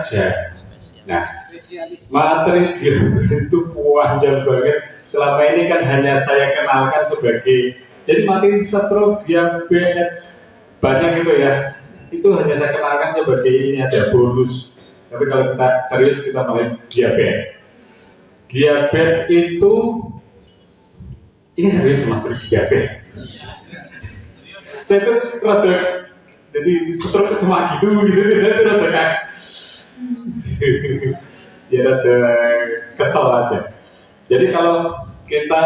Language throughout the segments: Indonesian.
bekerja. Nah, materi diabetes itu panjang banget. Selama ini kan hanya saya kenalkan sebagai, jadi materi stroke, diabetes banyak gitu ya. Itu hanya saya kenalkan sebagai ini ada bonus. Tapi kalau kita serius kita mulai diabetes. Diabetes itu ini serius materi diabetes. Saya tuh rada, jadi stroke cuma gitu rada kan. Ya rada kesel aja. Jadi kalau kita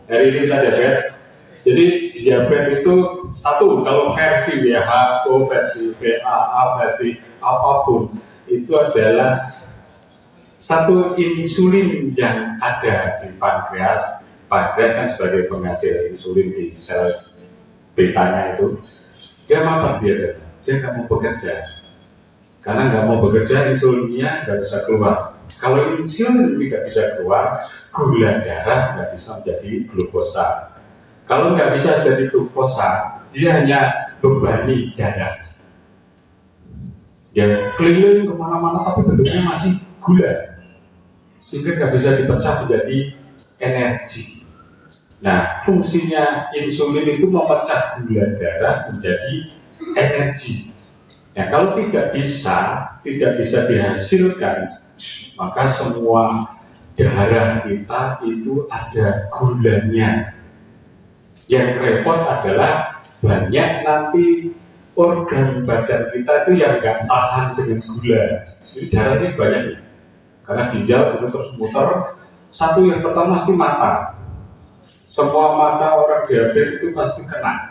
hari ini kita diabetes, jadi diabetes itu satu, kalau versi WHO, versi VAA, versi apapun itu adalah satu insulin yang ada di pankreas. Pankreas kan sebagai penghasil insulin di sel betanya itu, dia mapan biasa, dia nggak mau bekerja. Karena nggak mau bekerja, insulinnya nggak bisa keluar. Kalau insulin tidak bisa keluar, gula darah nggak bisa menjadi glukosa. Kalau nggak bisa jadi glukosa, dia hanya bebani darah. Ya keliling kemana-mana, tapi bentuknya masih gula, sehingga nggak bisa dipecah menjadi energi. Nah, fungsinya insulin itu memecah gula darah menjadi energi. Nah, kalau tidak bisa dihasilkan, maka semua darah kita itu ada gulanya. Yang repot adalah banyak nanti organ badan kita itu yang nggak tahan dengan gula. Jadi darahnya banyak ya. Karena ginjal itu terus muter. Satu yang pertama pasti mata. Semua mata orang diabetes itu pasti kena.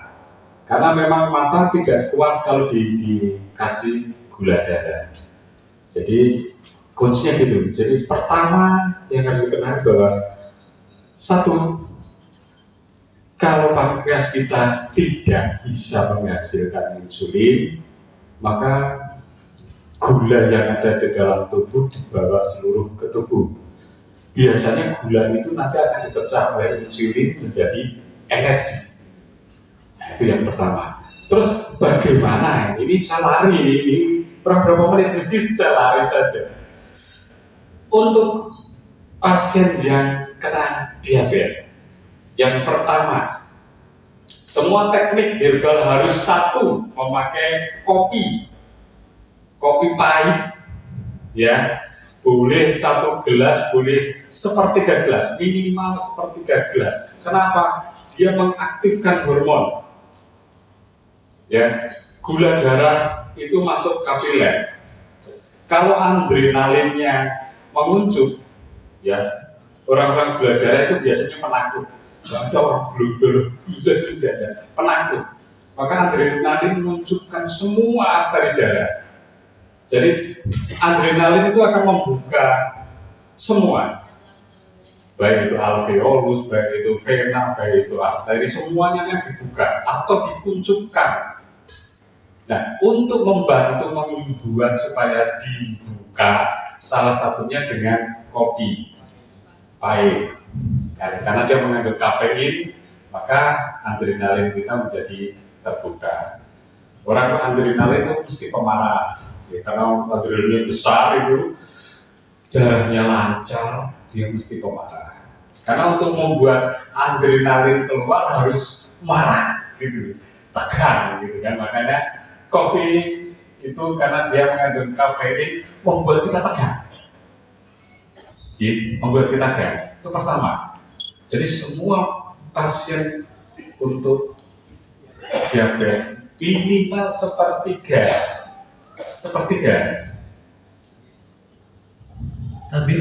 Karena memang mata tidak kuat kalau dikasih gula darah. Jadi kuncinya gitu. Jadi pertama yang harus dikenal bahwa satu, kalau pankreas kita tidak bisa menghasilkan insulin, maka gula yang ada di dalam tubuh dibawa seluruh ke tubuh. Biasanya gula itu nanti akan dipecah oleh insulin menjadi energi. Nah, itu yang pertama. Terus bagaimana? Ini saya lari, ini berapa menit ini saya lari saja. Untuk pasien yang kena diabetes, yang pertama, semua teknik herbal harus satu, memakai kopi pahit, ya. Boleh 1 gelas, boleh sepertiga gelas, minimal sepertiga gelas. Kenapa? Dia mengaktifkan hormon. Ya, gula darah itu masuk kapiler. Kalau adrenalinnya menguncup, ya, orang-orang gula darah itu biasanya penakut. Ada orang belum tidak penakut. Maka adrenalin menunjukkan semua arteri darah. Jadi adrenalin itu akan membuka semua, baik itu alveolus, baik itu vena, baik itu arteri, semuanya akan dibuka atau dikuncupkan. Nah, untuk membantu membuat supaya dibuka, salah satunya dengan kopi pahit. Nah, karena dia mengandung kafein, maka adrenalin kita menjadi terbuka. Orang adrenalin itu mesti pemarah. Ya, karena adrenalinnya besar itu, darahnya lancar, dia mesti pemarah. Karena untuk membuat adrenalin keluar harus marah, gitu, tegang, gitu kan. Makanya kopi itu karena dia mengandung kafein membuat kita tegang, membuat kita tegang. Itu pertama. Jadi semua pasien untuk diabetes minimal sepertiga. Tapi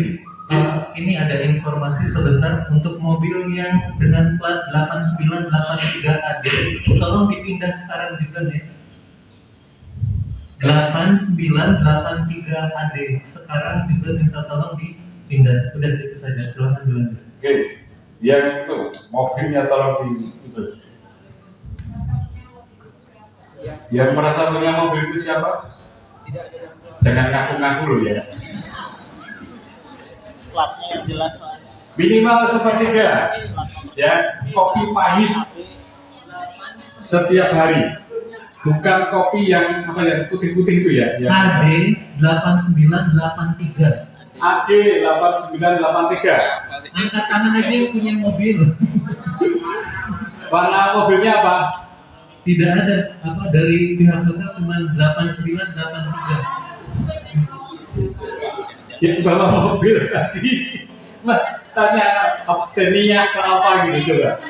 ini ada informasi sebentar untuk mobil yang dengan plat 8983AD, tolong dipindah sekarang juga nih. 8983AD sekarang juga minta tolong dipindah. Udah itu saja, silahkan dilanjut. Oke, yang itu mobilnya tolong itu. Yang merasa punya mobil itu siapa? Jangan ngaku-ngaku loh ya. Platnya yang jelas, Minimal sepertiga, ya, kopi pahit setiap hari. Bukan kopi yang apa ya, putih-putih itu ya? AD 8983. AD 8983. Angkat tangan aja yang punya mobil. Warna mobilnya apa? Tidak ada apa dari pihak hotel cuma 8983. Yang bawa mobil tadi. Mas tanya opsinya ke apa gitu coba.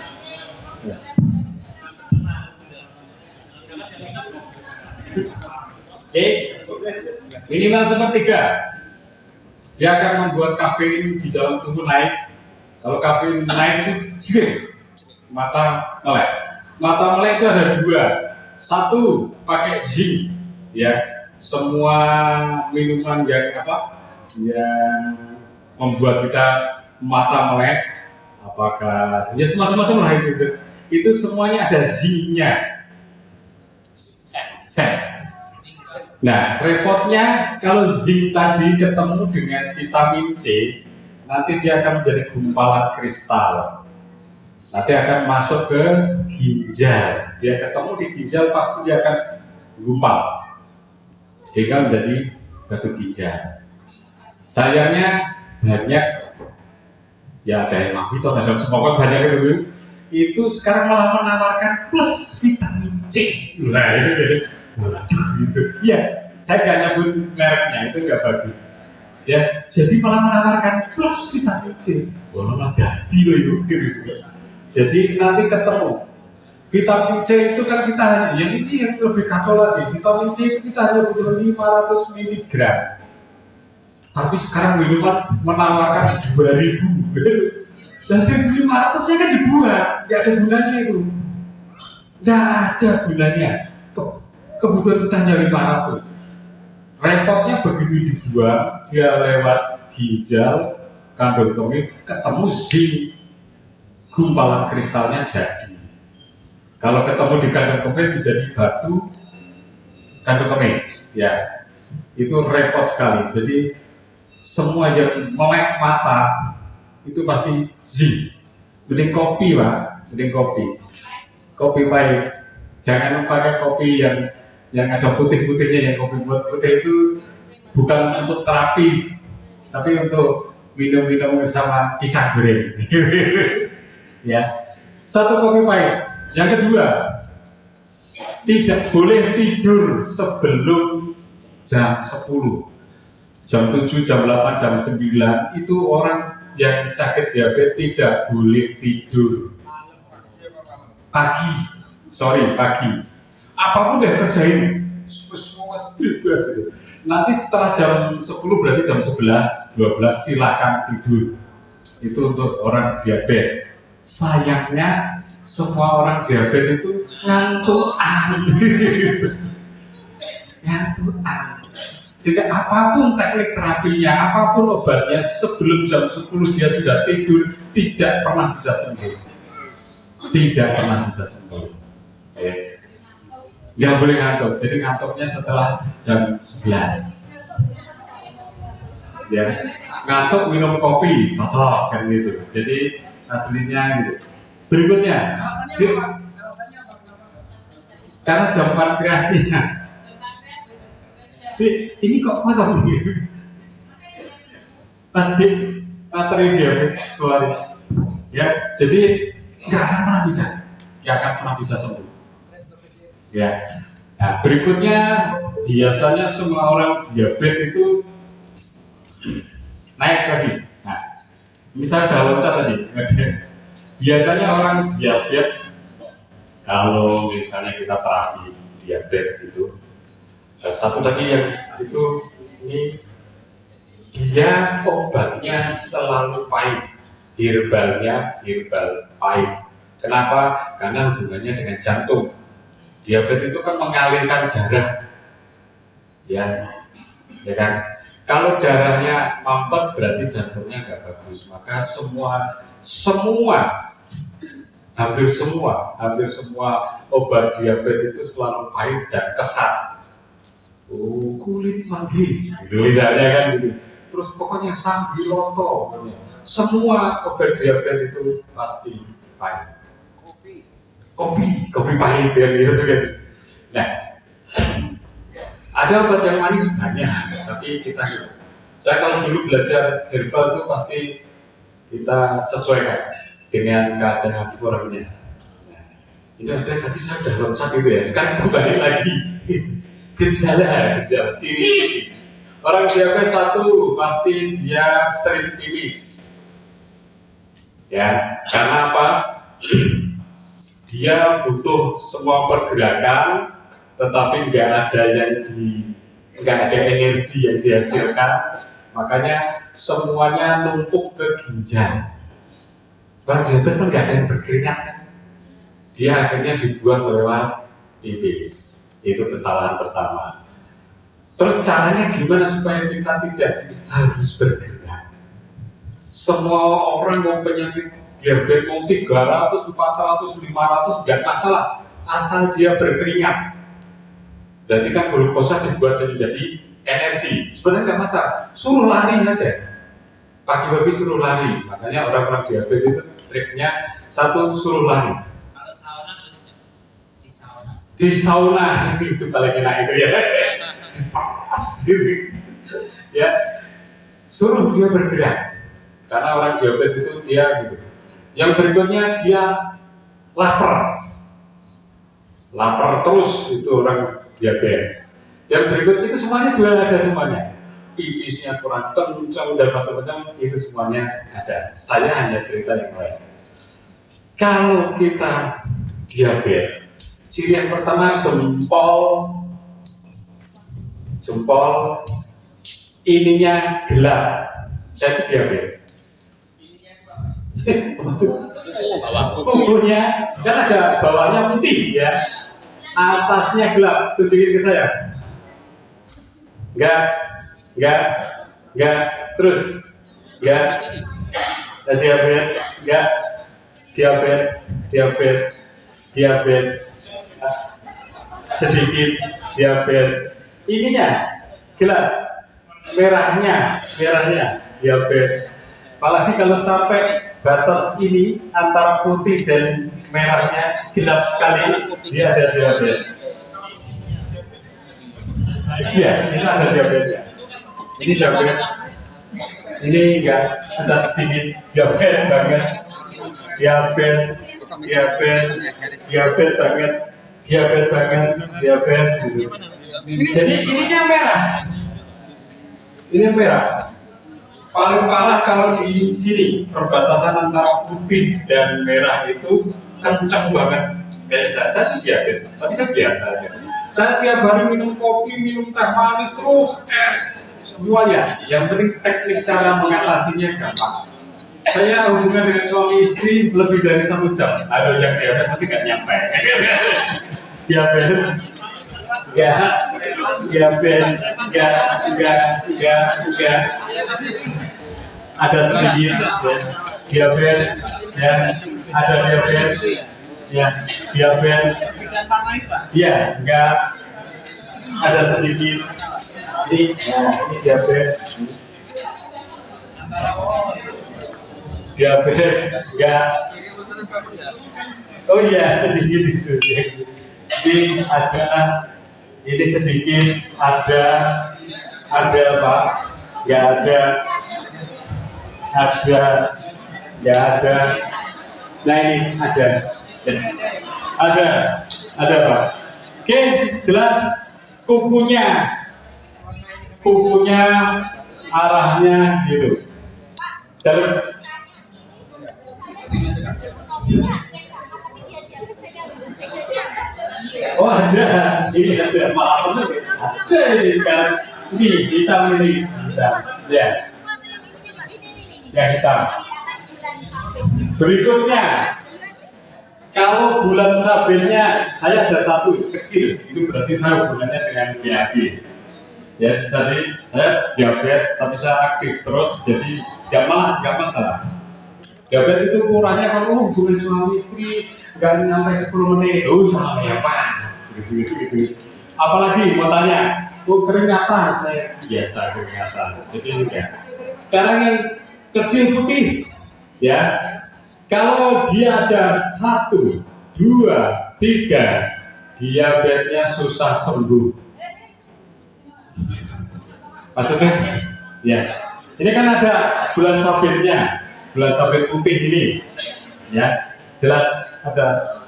Minimal sepertiga. Dia akan membuat kafein di dalam tubuh naik. Kalau kafein naik itu jering, mata melek. Mata melek itu ada dua. Satu pakai zinc, ya. Semua minuman yang apa? Yang membuat kita mata melek, apakah ya semacam lah itu semuanya ada zincnya. Nah, repotnya kalau zinc tadi ketemu dengan vitamin C, nanti dia akan menjadi gumpalan kristal. Nanti akan masuk ke ginjal. Dia ketemu di ginjal pasti dia akan gumpal, sehingga menjadi batu ginjal. Sayangnya banyak, ya ada yang mati atau ada semua banyak itu sekarang malah menawarkan plus vitamin C. Nah itu gitu. Ya, saya nggak nyebut mereknya, itu nggak bagus. Ya, jadi malah menawarkan plus vitamin C. Wah, jadi loh itu. Gitu. Jadi nanti ketemu vitamin C itu kan kita hanya, yang ini yang lebih kacau lagi. Vitamin C itu kita hanya butuh 500 mg. Tapi sekarang minuman menawarkan 2000. Dan 1500 nya kan dibuat, nggak ada gunanya itu. Nggak ada gunanya. Kebutuhan kita hanya 500. Repotnya begitu dibuang, dia lewat ginjal, kandung kemih, ketemu zinc, gumpalan kristalnya jadi. Kalau ketemu di kandung kemih menjadi batu kandung kemih, ya itu repot sekali. Jadi semua yang melek mata itu pasti zinc. Beli kopi pak, beli kopi pahit. Jangan pakai kopi yang ada putih-putihnya. Yang kopi putih itu bukan untuk terapi, tapi untuk minum-minum bersama pisang goreng. Ya, satu kopi pahit. Yang kedua, tidak boleh tidur sebelum jam 10, jam 7, jam 8, jam 9 itu orang yang sakit diabetes tidak boleh tidur pagi. Apapun yang kerjain semua bebas gitu. Nanti setelah jam 10 berarti jam 11, 12 silakan tidur. Itu untuk orang diabetes. Sayangnya semua orang diabetes itu ngantukan. Jadi apapun teknik terapinya, apapun obatnya, sebelum jam 10 dia sudah tidur, tidak pernah bisa sembuh. Tidak pernah bisa sembuh. Nggak boleh ngantuk, jadi ngantuknya setelah jam 11. Ya, ngantuk minum kopi, cocok kan gitu. Jadi aslinya gitu. Berikutnya, karena jam pankreasnya. Ini kok masa begini? Tadi materi diabetes keluar. Ya, jadi nggak akan pernah bisa sembuh. Ya. Nah, berikutnya biasanya semua orang diabetes itu naik lagi. Nah, misalnya udah loncat tadi. Biasanya orang diabetes kalau misalnya kita terapi diabetes itu, satu lagi yang itu ini dia obatnya selalu pahit, herbal pahit. Kenapa? Karena hubungannya dengan jantung. Diabetes itu kan mengalirkan darah, ya kan. Kalau darahnya mampet berarti jantungnya nggak bagus. Maka hampir semua obat diabetes itu selalu pahit dan kesat. Kulit manggis, gitu misalnya kan gitu. Terus pokoknya sambiloto, semua obat diabetes itu pasti pahit. Kopi pahit ya gitu kan. Nah, Ada obat yang manis banyak, tapi kita saya kalau dulu belajar herbal itu pasti kita sesuaikan dengan keadaan orangnya. Nah, itu ada tadi saya sudah loncat itu ya. Sekarang kembali lagi gejala ciri. Orang diabetes satu pasti dia teritis. Ya, karena apa? Dia butuh semua pergerakan, tetapi nggak ada energi yang dihasilkan, makanya semuanya numpuk ke ginjal. Orang diabetes kan nggak ada yang berkeringat kan? Dia akhirnya dibuang lewat pipis. Itu kesalahan pertama. Terus caranya gimana supaya kita tidak harus bergerak? Semua orang mau penyakit diabetes mau 300, 400, 500 nggak masalah, asal dia berkeringat. Berarti kan glukosa dibuat jadi energi. Sebenarnya nggak masalah, suruh lari saja. Pagi-pagi suruh lari. Makanya orang-orang diabetes itu triknya satu, suruh lari. Kalau sauna di sauna. Di sauna itu paling enak itu ya. Ya, suruh dia bergerak. Karena orang diabetes itu dia gitu. Yang berikutnya dia lapar. Lapar terus itu orang diabetes. Yang berikut itu semuanya juga ada semuanya. Pipisnya kurang kencang dan macam-macam itu semuanya ada. Saya hanya cerita yang lain. Kalau kita diabetes, ciri yang pertama jempol ininya gelap. Saya itu diabetes. Kukunya kan ada bawahnya putih ya, atasnya gelap. Tunjukin ke saya. Enggak, terus enggak, diabetes, sedikit diabetes. Ininya gelap, merahnya diabetes. Apalagi kalau sampai batas ini antara putih dan merahnya gelap sekali, dia ada diabetes. Iya, ini ada diabetes. Ini diabetes. Ini enggak ada sedikit diabetes banget. Diabetes gitu. Jadi ininya merah. Ini merah. Paling parah kalau di sini perbatasan antara putih dan merah itu kencang banget. Kayak saya diabetes, tapi saya biasa aja. Saya tiap hari minum kopi, minum teh manis terus es semuanya. Yang penting teknik cara mengatasinya gampang. Saya hubungan dengan suami istri lebih dari 1 jam. Ada yang diabetes tapi nggak nyampe. Diabetes. Ada sedikit diabetes dan ada diabetes ya, diabetes ya, enggak ada sedikit ini diabetes enggak, oh iya sedikit itu ini ada, ini sedikit ada Pak, enggak ada. Nah ini ada Pak. Oke, jelas kukunya arahnya gitu. Terus oh ada, ini ada maaf ada ini sekarang ini hitam ini hitam ya. Yang hitam. Berikutnya, kalau bulan sabirnya saya ada 1 kecil, itu berarti saya hubungannya dengan GAG. Ya, jadi saya diabetes, tapi saya aktif terus, jadi nggak masalah. Diabetes itu kurangnya kalau hubungan suami istri nggak sampai 10 menit, sama ya Pak. Gitu. Apalagi mau tanya, keringatan saya biasa keringatan. Jadi ya. Sekarang yang kecil putih, ya. Kalau dia ada 1, 2, 3, diabetesnya susah sembuh. Maksudnya, ya, ini kan ada bulan sabitnya, bulan sabit putih ini, ya, jelas ada.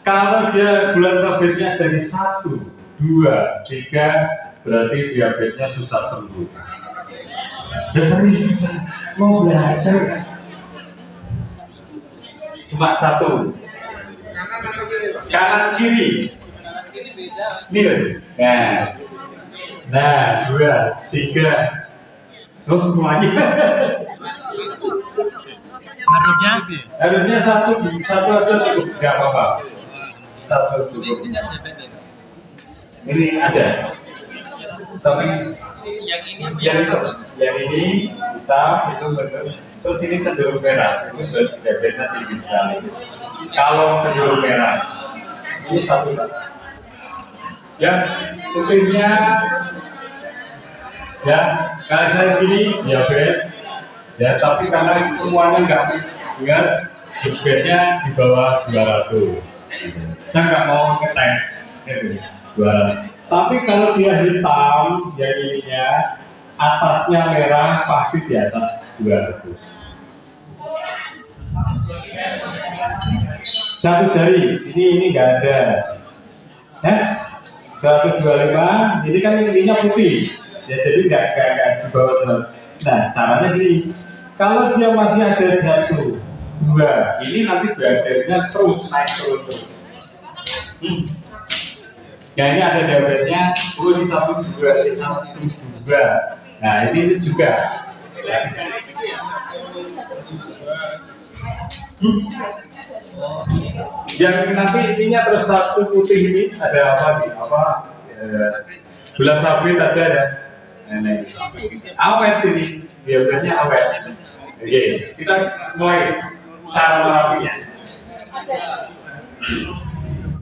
Kalau dia bulan sabitnya dari 1, 2, 3, berarti diabetesnya susah sembuh. Ya serius, mau belajar cuma 1, kanan kiri, ini loh, nah 2, 3, terus semuanya. Harusnya satu aja cukup, nggak apa-apa. 1 cukup. Ini ada, tapi yang ini hitam itu benar. Terus ini cenderung merah, itu diabetesnya tinggi sekali. Kalau cenderung merah, ini 1. Ya, putihnya, ya, kalau saya sini diabetes, ya, tapi karena semuanya nggak diabetesnya di bawah 200, saya nggak mau ngetes, gitu. 200. Tapi kalau dia hitam, yang ininya atasnya merah, pasti di atas 200. Satu jari, ini nggak ada, 125, ini kan ininya putih, ya, jadi nggak di bawah 200. Nah, caranya gini, kalau dia masih ada 1, 2, ini nanti diabetesnya terus naik terus. Ya, ini ada diabetesnya, ini 1, 2, ini 1, 2. Nah, ini juga. Yang nanti intinya terus 1 putih ini ada apa nih? Bulan sabit aja ya. Awet ini, diabetesnya awet. Oke, kita mulai cara merapinya.